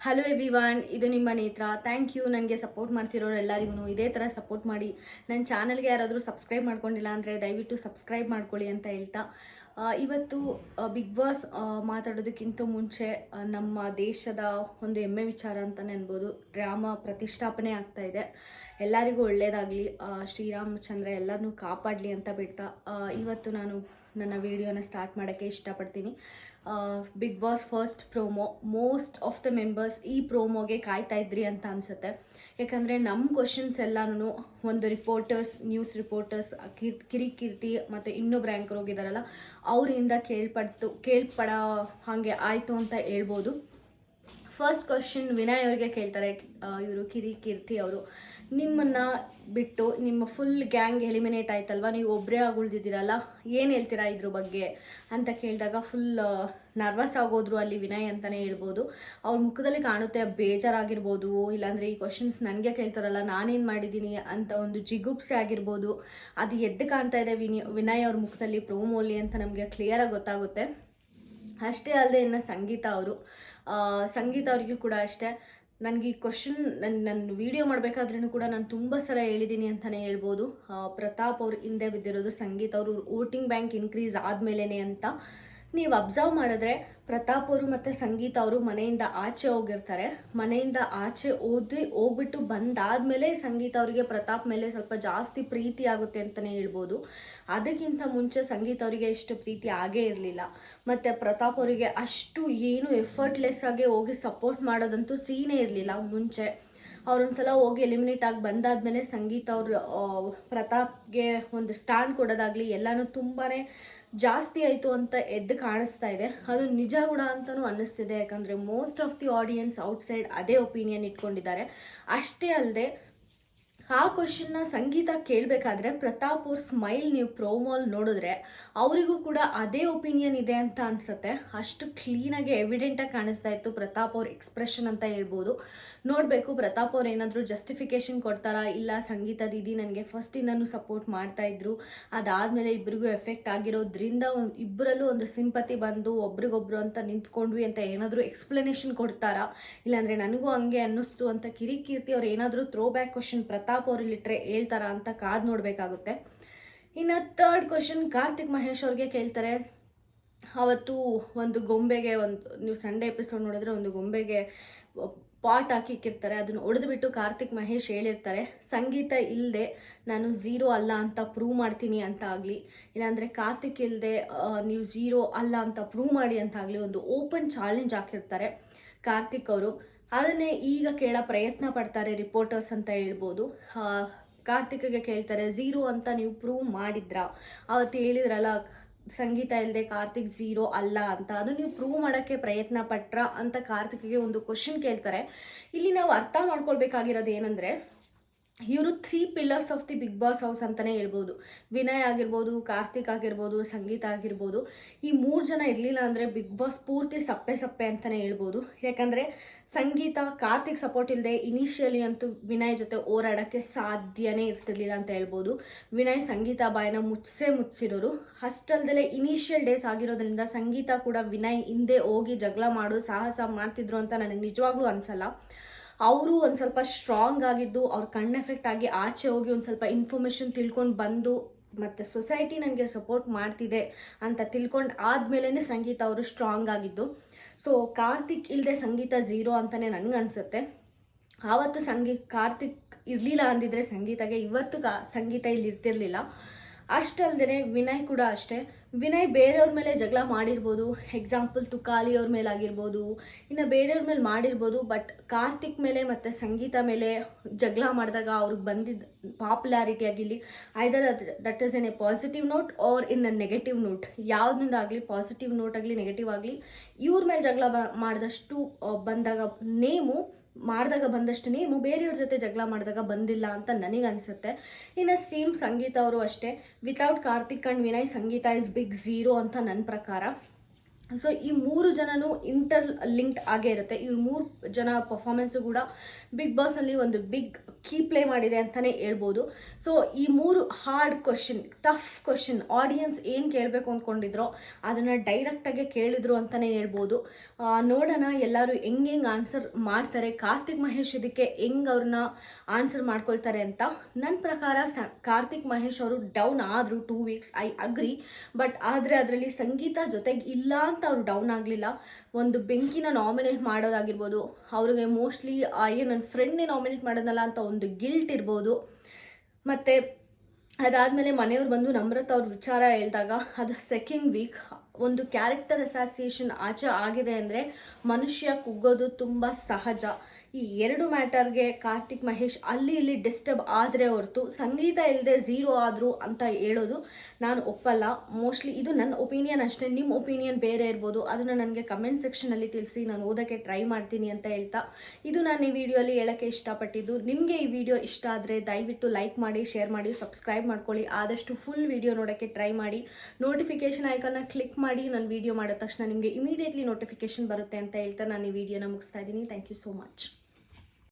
Hello everyone, ಇದು ನಿಮ್ಮ ನೇತ್ರ. ಥ್ಯಾಂಕ್ ಯು ನನಗೆ ಸಪೋರ್ಟ್ ಮಾಡ್ತಿರೋರು ಎಲ್ಲರಿಗೂ ಇದೇ ಥರ ಸಪೋರ್ಟ್ ಮಾಡಿ. ನನ್ನ ಚಾನಲ್ಗೆ ಯಾರಾದರೂ ಸಬ್ಸ್ಕ್ರೈಬ್ ಮಾಡ್ಕೊಂಡಿಲ್ಲ ಅಂದರೆ ದಯವಿಟ್ಟು ಸಬ್ಸ್ಕ್ರೈಬ್ ಮಾಡ್ಕೊಳ್ಳಿ ಅಂತ ಹೇಳ್ತಾ ಇವತ್ತು ಬಿಗ್ ಬಾಸ್ ಮಾತಾಡೋದಕ್ಕಿಂತ ಮುಂಚೆ ನಮ್ಮ ದೇಶದ ಒಂದು ಹೆಮ್ಮೆ ವಿಚಾರ ಅಂತಲೇ ಅನ್ಬೋದು. ರಾಮ ಪ್ರತಿಷ್ಠಾಪನೆ ಆಗ್ತಾ ಇದೆ. ಎಲ್ಲರಿಗೂ ಒಳ್ಳೆಯದಾಗಲಿ, ಶ್ರೀರಾಮಚಂದ್ರ ಎಲ್ಲರನ್ನೂ ಕಾಪಾಡಲಿ ಅಂತ ಬಿಡ್ತಾ ಇವತ್ತು ನಾನು ನನ್ನ ವಿಡಿಯೋನ ಸ್ಟಾರ್ಟ್ ಮಾಡೋಕ್ಕೆ ಇಷ್ಟಪಡ್ತೀನಿ. Bigg Boss first promo, most of the members ಈ ಪ್ರೋಮೋಗೆ ಕಾಯ್ತಾ ಇದ್ರಿ ಅಂತ ಅನಿಸುತ್ತೆ. ಯಾಕಂದರೆ ನಮ್ಮ ಕ್ವಶನ್ಸ್ ಎಲ್ಲನೂ ಒಂದು ರಿಪೋರ್ಟರ್ಸ್, ನ್ಯೂಸ್ ರಿಪೋರ್ಟರ್ಸ್ ಕಿರಿಕೀರ್ತಿ ಮತ್ತು ಇನ್ನೊಬ್ರು ಆ್ಯಂಕರ್ ಹೋಗಿದ್ದಾರಲ್ಲ ಅವರಿಂದ ಕೇಳ್ಪಡೋ ಹಾಗೆ ಆಯಿತು ಅಂತ ಹೇಳ್ಬೋದು. ಫಸ್ಟ್ ಕ್ವಶನ್ ವಿನಯ್ ಅವರಿಗೆ ಕೇಳ್ತಾರೆ. ಇವರು ಕಿರಿಕೀರ್ತಿ ಅವರು, ನಿಮ್ಮನ್ನು ಬಿಟ್ಟು ನಿಮ್ಮ ಫುಲ್ ಗ್ಯಾಂಗ್ ಎಲಿಮಿನೇಟ್ ಆಯ್ತಲ್ವ, ನೀವು ಒಬ್ಬರೇ ಆಗಿ ಉಳಿದಿದ್ದೀರಲ್ಲ, ಏನು ಹೇಳ್ತೀರಾ ಇದ್ರ ಬಗ್ಗೆ ಅಂತ ಕೇಳಿದಾಗ ಫುಲ್ ನರ್ವಸ್ ಆಗೋದ್ರು ಅಲ್ಲಿ ವಿನಯ್ ಅಂತಲೇ ಹೇಳ್ಬೋದು. ಅವ್ರ ಮುಖದಲ್ಲಿ ಕಾಣುತ್ತೆ ಬೇಜಾರಾಗಿರ್ಬೋದು, ಇಲ್ಲಾಂದರೆ ಈ ಕ್ವಶನ್ಸ್ ನನಗೆ ಕೇಳ್ತಾರಲ್ಲ ನಾನೇನು ಮಾಡಿದ್ದೀನಿ ಅಂತ ಒಂದು ಜಿಗುಪ್ಸೆ ಆಗಿರ್ಬೋದು. ಅದು ಎದ್ದು ಕಾಣ್ತಾ ಇದೆ ವಿನಯ್ ಅವ್ರ ಮುಖದಲ್ಲಿ ಪ್ರೋಮೋಲಿ ಅಂತ ನಮಗೆ ಕ್ಲಿಯರಾಗಿ ಗೊತ್ತಾಗುತ್ತೆ. ಅಷ್ಟೇ ಅಲ್ಲದೆ ಇನ್ನು ಸಂಗೀತ ಅವ್ರಿಗೂ ಕೂಡ ಅಷ್ಟೇ. ನನಗೆ ಈ ಕ್ವಶನ್ ನನ್ನ ವಿಡಿಯೋ ಮಾಡಬೇಕಾದ್ರೂ ಕೂಡ ನಾನು ತುಂಬ ಸಲ ಹೇಳಿದ್ದೀನಿ ಅಂತಲೇ ಹೇಳ್ಬೋದು. ಪ್ರತಾಪ್ ಅವ್ರು ಹಿಂದೆ ಬಿದ್ದಿರೋದು ಸಂಗೀತ ಅವರು ವೋಟಿಂಗ್ ಬ್ಯಾಂಕ್ ಇನ್ಕ್ರೀಸ್ ಆದಮೇಲೆ ಅಂತ. ನೀವು ಅಬ್ಸರ್ವ್ ಮಾಡಿದ್ರೆ ಪ್ರತಾಪ್ ಅವರು ಮತ್ತು ಸಂಗೀತ ಅವರು ಮನೆಯಿಂದ ಆಚೆ ಹೋಗಿರ್ತಾರೆ. ಮನೆಯಿಂದ ಆಚೆ ಹೋಗ್ಬಿಟ್ಟು ಬಂದಾದಮೇಲೆ ಸಂಗೀತ ಅವರಿಗೆ ಪ್ರತಾಪ್ ಮೇಲೆ ಸ್ವಲ್ಪ ಜಾಸ್ತಿ ಪ್ರೀತಿ ಆಗುತ್ತೆ ಅಂತಲೇ ಹೇಳ್ಬೋದು. ಅದಕ್ಕಿಂತ ಮುಂಚೆ ಸಂಗೀತ ಅವರಿಗೆ ಎಷ್ಟು ಪ್ರೀತಿ ಆಗೇ ಇರಲಿಲ್ಲ. ಮತ್ತು ಪ್ರತಾಪ್ ಅವರಿಗೆ ಅಷ್ಟು ಏನು ಎಫರ್ಟ್ಲೆಸ್ ಆಗಿ ಹೋಗಿ ಸಪೋರ್ಟ್ ಮಾಡೋದಂತೂ ಸೀನೇ ಇರಲಿಲ್ಲ ಮುಂಚೆ. ಅವ್ರೊಂದ್ಸಲ ಹೋಗಿ ಎಲಿಮಿನೇಟ್ ಆಗಿ ಬಂದಾದಮೇಲೆ ಸಂಗೀತ ಅವರು ಪ್ರತಾಪ್ಗೆ ಒಂದು ಸ್ಟ್ಯಾಂಡ್ ಕೊಡೋದಾಗಲಿ ಎಲ್ಲನೂ ತುಂಬಾ ಜಾಸ್ತಿ ಆಯಿತು ಅಂತ ಎದ್ದು ಕಾಣಿಸ್ತಾ ಇದೆ. ಅದು ನಿಜ ಕೂಡ ಅಂತಲೂ ಅನ್ನಿಸ್ತಿದೆ. ಯಾಕಂದರೆ most of the audience outside ಅದೇ ಒಪಿನಿಯನ್ ಇಟ್ಕೊಂಡಿದ್ದಾರೆ. ಅಷ್ಟೇ ಅಲ್ಲದೆ ಆ ಕ್ವಶನ್ನ ಸಂಗೀತ ಕೇಳಬೇಕಾದ್ರೆ ಪ್ರತಾಪ್ ಅವ್ರ ಸ್ಮೈಲ್ ನೀವು ಪ್ರೋಮೋಲ್ ನೋಡಿದ್ರೆ ಅವರಿಗೂ ಕೂಡ ಅದೇ ಒಪಿನಿಯನ್ ಇದೆ ಅಂತ ಅನಿಸುತ್ತೆ. ಅಷ್ಟು ಕ್ಲೀನಾಗಿ ಎವಿಡೆಂಟಾಗಿ ಕಾಣಿಸ್ತಾ ಇತ್ತು ಪ್ರತಾಪ್ ಅವ್ರ ಎಕ್ಸ್ಪ್ರೆಷನ್ ಅಂತ ಹೇಳ್ಬೋದು. ನೋಡಬೇಕು ಪ್ರತಾಪ್ ಅವ್ರು ಏನಾದರೂ ಜಸ್ಟಿಫಿಕೇಶನ್ ಕೊಡ್ತಾರಾ, ಇಲ್ಲ ಸಂಗೀತ ದೀದಿ ನನಗೆ ಫಸ್ಟಿಂದನೂ ಸಪೋರ್ಟ್ ಮಾಡ್ತಾಯಿದ್ರು, ಅದಾದಮೇಲೆ ಇಬ್ಬರಿಗೂ ಎಫೆಕ್ಟ್ ಆಗಿರೋದ್ರಿಂದ ಇಬ್ಬರಲ್ಲೂ ಒಂದು ಸಿಂಪತಿ ಬಂದು ಒಬ್ರಿಗೊಬ್ರು ಅಂತ ನಿಂತ್ಕೊಂಡ್ವಿ ಅಂತ ಏನಾದರೂ ಎಕ್ಸ್ಪ್ಲನೇಷನ್ ಕೊಡ್ತಾರಾ, ಇಲ್ಲಾಂದರೆ ನನಗೂ ಹಂಗೆ ಅನ್ನಿಸ್ತು ಅಂತ ಕಿರಿಕೀರ್ತಿ ಅವ್ರು ಏನಾದರೂ ಥ್ರೋ ಬ್ಯಾಕ್ ಕ್ವಶನ್ ಪ್ರತಾಪ್ ಅವ್ರಲ್ಲಿಟ್ರೆ ಹೇಳ್ತಾರಾ ಅಂತ ಕಾದು ನೋಡಬೇಕಾಗುತ್ತೆ. ಇನ್ನು ಥರ್ಡ್ ಕ್ವಶನ್ ಕಾರ್ತಿಕ್ ಮಹೇಶ್ ಅವ್ರಿಗೆ ಕೇಳ್ತಾರೆ. ಅವತ್ತು ಒಂದು ಗೊಂಬೆಗೆ ನೀವು ಸಂಡೇ ಎಪಿಸೋಡ್ ನೋಡಿದ್ರೆ ಒಂದು ಗೊಂಬೆಗೆ ಪಾಟ್ ಹಾಕಿಕ್ಕಿರ್ತಾರೆ. ಅದನ್ನು ಹೊಡೆದುಬಿಟ್ಟು ಕಾರ್ತಿಕ್ ಮಹೇಶ್ ಹೇಳಿರ್ತಾರೆ, ಸಂಗೀತ ಇಲ್ಲದೆ ನಾನು ಝೀರೋ ಅಲ್ಲ ಅಂತ ಪ್ರೂವ್ ಮಾಡ್ತೀನಿ ಅಂತ ಆಗಲಿ, ಇಲ್ಲಾಂದರೆ ಕಾರ್ತಿಕ್ ಇಲ್ಲದೆ ನೀವು ಝೀರೋ ಅಲ್ಲ ಅಂತ ಪ್ರೂವ್ ಮಾಡಿ ಅಂತ ಆಗಲಿ ಒಂದು ಓಪನ್ ಚಾಲೆಂಜ್ ಹಾಕಿರ್ತಾರೆ ಕಾರ್ತಿಕ್ ಅವರು. ಅದನ್ನೇ ಈಗ ಕೇಳೋ ಪ್ರಯತ್ನ ಪಡ್ತಾರೆ ರಿಪೋರ್ಟರ್ಸ್ ಅಂತ ಹೇಳ್ಬೋದು. ಕಾರ್ತಿಕ್ಗೆ ಕೇಳ್ತಾರೆ, ಝೀರೋ ಅಂತ ನೀವು ಪ್ರೂವ್ ಮಾಡಿದ್ರಾ, ಅವತ್ತು ಹೇಳಿದ್ರಲ್ಲ ಸಂಗೀತ ಇಲ್ಲದೆ ಕಾರ್ತಿಕ್ ಝೀರೋ ಅಲ್ಲ ಅಂತ, ಅದು ನೀವು ಪ್ರೂವ್ ಮಾಡೋಕ್ಕೆ ಪ್ರಯತ್ನ ಪಟ್ರಾ ಅಂತ ಕಾರ್ತಿಕ್ಗೆ ಒಂದು ಕ್ವಶನ್ ಕೇಳ್ತಾರೆ. ಇಲ್ಲಿ ನಾವು ಅರ್ಥ ಮಾಡ್ಕೊಳ್ಬೇಕಾಗಿರೋದು ಏನಂದರೆ, ಇವರು 3 pillars of the Bigg Boss house ಅಂತಲೇ ಹೇಳ್ಬೋದು. ವಿನಯ್ ಆಗಿರ್ಬೋದು, ಕಾರ್ತಿಕ್ ಆಗಿರ್ಬೋದು, ಸಂಗೀತ ಆಗಿರ್ಬೋದು. ಈ 3 ಜನ ಇರಲಿಲ್ಲ ಅಂದರೆ ಬಿಗ್ ಬಾಸ್ ಪೂರ್ತಿ ಸಪ್ಪೆ ಅಂತಲೇ ಹೇಳ್ಬೋದು. ಯಾಕಂದರೆ ಸಂಗೀತ ಕಾರ್ತಿಕ್ ಸಪೋರ್ಟ್ ಇಲ್ಲದೆ ಇನಿಷಿಯಲಿ ಅಂತೂ ವಿನಯ್ ಜೊತೆ ಹೋರಾಡೋಕ್ಕೆ ಸಾಧ್ಯನೇ ಇರ್ತಿರ್ಲಿಲ್ಲ ಅಂತ ಹೇಳ್ಬೋದು. ವಿನಯ್ ಸಂಗೀತ ಬಾಯಿನ ಮುಚ್ಚಿರೋರು. ಅಷ್ಟಲ್ದಲೇ ಇನಿಷಿಯಲ್ ಡೇಸ್ ಆಗಿರೋದ್ರಿಂದ ಸಂಗೀತ ಕೂಡ ವಿನಯ್ ಹಿಂದೆ ಹೋಗಿ ಜಗಳ ಮಾಡೋ ಸಾಹಸ ಮಾಡ್ತಿದ್ರು ಅಂತ ನನಗೆ ನಿಜವಾಗ್ಲೂ ಅನಿಸಲ್ಲ. ಅವರು ಒಂದು ಸ್ವಲ್ಪ ಸ್ಟ್ರಾಂಗ್ ಆಗಿದ್ದು ಅವ್ರ ಕಣ್ಣು ಎಫೆಕ್ಟ್ ಆಗಿ ಆಚೆ ಹೋಗಿ ಒಂದು ಸ್ವಲ್ಪ ಇನ್ಫಾರ್ಮೇಷನ್ ತಿಳ್ಕೊಂಡು ಬಂದು ಮತ್ತು ಸೊಸೈಟಿ ನನಗೆ ಸಪೋರ್ಟ್ ಮಾಡ್ತಿದೆ ಅಂತ ತಿಳ್ಕೊಂಡು ಆದಮೇಲೆ ಸಂಗೀತ ಅವರು ಸ್ಟ್ರಾಂಗ್ ಆಗಿದ್ದು. ಸೊ ಕಾರ್ತಿಕ್ ಇಲ್ಲದೆ ಸಂಗೀತ ಝೀರೋ ಅಂತಲೇ ನನಗೆ ಅನಿಸುತ್ತೆ. ಆವತ್ತು ಕಾರ್ತಿಕ್ ಇರಲಿಲ್ಲ ಅಂದಿದ್ರೆ ಸಂಗೀತಗೆ ಇವತ್ತು ಸಂಗೀತ ಇಲ್ಲಿ ಇರ್ತಿರ್ಲಿಲ್ಲ. ಅಷ್ಟಲ್ದೇ ವಿನಯ್ ಕೂಡ ಅಷ್ಟೇ. ವಿನಯ್ ಬೇರೆಯವ್ರ ಮೇಲೆ ಜಗಳ ಮಾಡಿರ್ಬೋದು, ಎಕ್ಸಾಂಪಲ್ ತುಕಾಲಿ ಅವ್ರ ಮೇಲೆ ಆಗಿರ್ಬೋದು, ಇನ್ನು ಬೇರೆಯವ್ರ ಮೇಲೆ ಮಾಡಿರ್ಬೋದು. ಬಟ್ ಕಾರ್ತಿಕ್ ಮೇಲೆ ಮತ್ತು ಸಂಗೀತ ಮೇಲೆ ಜಗಳ ಮಾಡಿದಾಗ ಅವ್ರಿಗೆ ಬಂದಿದ್ದ ಪಾಪ್ಯುಲಾರಿಟಿ ಆಗಿರಲಿ, either that is an a positive note or in a negative note, ಯಾವುದರಿಂದ ಆಗಲಿ ಪಾಸಿಟಿವ್ ನೋಟ್ ಆಗಲಿ ನೆಗೆಟಿವ್ ಆಗಲಿ, ಇವ್ರ ಮೇಲೆ ಜಗಳ ಬಂದಷ್ಟು ನೇಮು ಬೇರೆಯವ್ರ ಜೊತೆ ಜಗಳ ಮಾಡಿದಾಗ ಬಂದಿಲ್ಲ ಅಂತ ನನಗೆ ಅನಿಸುತ್ತೆ. ಇನ್ನು ಸೇಮ್ ಸಂಗೀತ ಅವರು ಅಷ್ಟೇ. Without Karthik and Vinay Sangeetha is big zero ಅಂತ ನನ್ನ ಪ್ರಕಾರ. ಸೊ ಈ 3 ಜನನೂ ಇಂಟರ್ ಲಿಂಕ್ಡ್ ಆಗೇ ಇರುತ್ತೆ. ಈ 3 ಜನ ಪರ್ಫಾರ್ಮೆನ್ಸು ಕೂಡ ಬಿಗ್ ಬಾಸಲ್ಲಿ ಒಂದು ಬಿಗ್ ಕೀ ಪ್ಲೇ ಮಾಡಿದೆ ಅಂತಲೇ ಹೇಳ್ಬೋದು. ಸೊ ಈ 3 hard question, tough question, audience ಏನು ಕೇಳಬೇಕು ಅಂದ್ಕೊಂಡಿದ್ರೋ ಅದನ್ನು ಡೈರೆಕ್ಟಾಗೆ ಕೇಳಿದ್ರು ಅಂತಲೇ ಹೇಳ್ಬೋದು. ನೋಡೋಣ ಎಲ್ಲರೂ ಹೆಂಗೆ ಆನ್ಸರ್ ಮಾಡ್ತಾರೆ, ಕಾರ್ತಿಕ್ ಮಹೇಶ್ ಇದಕ್ಕೆ ಹೆಂಗೆ ಅವ್ರನ್ನ ಆನ್ಸರ್ ಮಾಡ್ಕೊಳ್ತಾರೆ ಅಂತ. ನನ್ನ ಪ್ರಕಾರ ಕಾರ್ತಿಕ್ ಮಹೇಶ್ ಅವರು ಡೌನ್ ಆದರು 2 ವೀಕ್ಸ್, ಐ ಅಗ್ರಿ. ಬಟ್ ಆದರೆ ಅದರಲ್ಲಿ ಸಂಗೀತ ಜೊತೆಗೆ ಇಲ್ಲ ಅಂತ ಅವ್ರು ಡೌನ್ ಆಗಲಿಲ್ಲ. ಒಂದು ಬೆಂಕಿನ ನಾಮಿನೇಟ್ ಮಾಡೋದಾಗಿರ್ಬೋದು, ಅವ್ರಿಗೆ ಮೋಸ್ಟ್ಲಿ ಏನು ನನ್ನ ಫ್ರೆಂಡ್ನೇ ನಾಮಿನೇಟ್ ಮಾಡೋದಲ್ಲ ಅಂತ ಒಂದು ಗಿಲ್ಟ್ ಇರ್ಬೋದು. ಮತ್ತು ಅದಾದಮೇಲೆ ಮನೆಯವ್ರು ಬಂದು ನಮ್ರತ ಅವ್ರ ವಿಚಾರ ಹೇಳಿದಾಗ ಅದು ಸೆಕೆಂಡ್ ವೀಕ್ ಒಂದು ಕ್ಯಾರೆಕ್ಟರ್ ಅಸೋಸಿಯೇಷನ್ ಆಚೆ ಆಗಿದೆ ಅಂದರೆ ಮನುಷ್ಯ ಕುಗ್ಗೋದು ತುಂಬ ಸಹಜ. ಈ 2 ಮ್ಯಾಟರ್ಗೆ ಕಾರ್ತಿಕ್ ಮಹೇಶ್ ಅಲ್ಲಿ ಇಲ್ಲಿ ಡಿಸ್ಟರ್ಬ್ ಆದರೆ ಹೊರತು ಸಂಗೀತ ಇಲ್ಲದೆ 0 ಆದರು ಅಂತ ಹೇಳೋದು ನಾನು ಒಪ್ಪಲ್ಲ. ಮೋಸ್ಟ್ಲಿ ಇದು ನನ್ನ ಒಪಿನಿಯನ್ ಅಷ್ಟೇ. ನಿಮ್ಮ ಒಪಿನಿಯನ್ ಬೇರೆ ಇರ್ಬೋದು, ಅದನ್ನು ನನಗೆ ಕಮೆಂಟ್ ಸೆಕ್ಷನಲ್ಲಿ ತಿಳಿಸಿ, ನಾನು ಓದೋಕ್ಕೆ ಟ್ರೈ ಮಾಡ್ತೀನಿ ಅಂತ ಹೇಳ್ತಾ ಇದು ನಾನು ಈ ವಿಡಿಯೋಲಿ ಹೇಳೋಕ್ಕೆ ಇಷ್ಟಪಟ್ಟಿದ್ದು. ನಿಮಗೆ ಈ ವಿಡಿಯೋ ಇಷ್ಟ ಆದರೆ ದಯವಿಟ್ಟು ಲೈಕ್ ಮಾಡಿ, ಶೇರ್ ಮಾಡಿ, ಸಬ್ಸ್ಕ್ರೈಬ್ ಮಾಡ್ಕೊಳ್ಳಿ. ಆದಷ್ಟು ಫುಲ್ ವಿಡಿಯೋ ನೋಡೋಕ್ಕೆ ಟ್ರೈ ಮಾಡಿ. ನೋಟಿಫಿಕೇಷನ್ ಐಕನ್ನ ಕ್ಲಿಕ್ ಮಾಡಿ. ನಾನು ವಿಡಿಯೋ ಮಾಡಿದ ತಕ್ಷಣ ನಿಮಗೆ ಇಮಿಡಿಯೇಟ್ಲಿ ನೋಟಿಫಿಕೇಷನ್ ಬರುತ್ತೆ ಅಂತ ಹೇಳ್ತಾ ನಾನು ಈ ವಿಡಿಯೋನ ಮುಗಿಸ್ತಾ ಇದ್ದೀನಿ. Thank you so much.